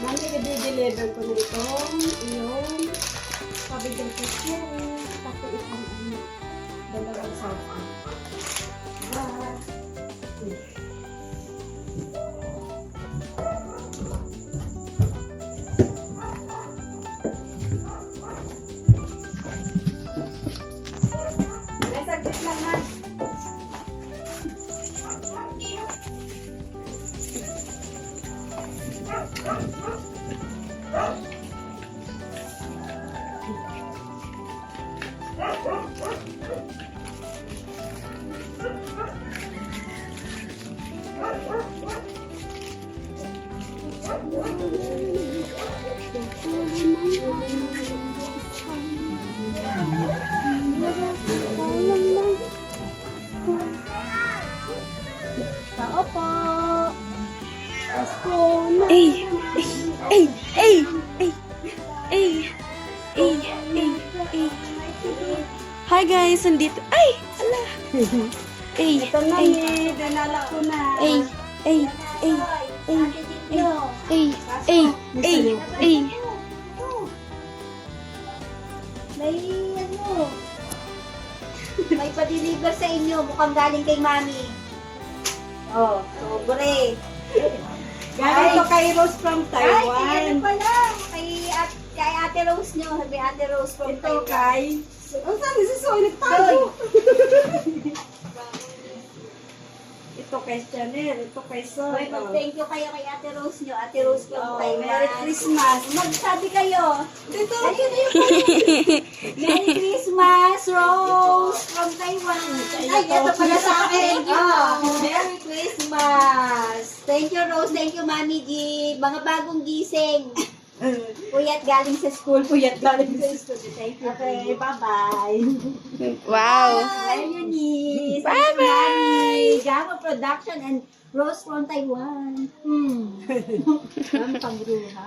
Mami, i-deliver ko na itong iyong pabigang tissue. Pati isang dalawang cellphone. May saglit lang na. Tao po. Asko na. Hi guys, nandito. Ay, ala. Ito na eh, dinala ko na. May ano, may pa-deliver sa inyo, mukhang galing kay Mami. Oh, sobre. Galing to kay Rose from Ay, kay ano Taiwan. pala, kay Ate Rose nyo, sabi Ate Rose from Ito Taiwan. kay... Ang saan si Soy nagtago? Ito kay Chanel, ito kay Soy. Thank you kayo kay Ate Rose nyo, Ate Rose from Taiwan. Merry Christmas. Magsabi kayo. Ito, Merry Christmas, Rose from Taiwan. Ay, ito pala sa akin. Merry Christmas. Thank you, Rose. Thank you, Mami G. Mga bagong gising. Puyat galing sa school. Puyat galing sa school. Thank you. Okay, bye-bye. Wow. Bye, Eunice. Bye-bye. Mami. Gama Production and Rose from Taiwan. Ang pagruha.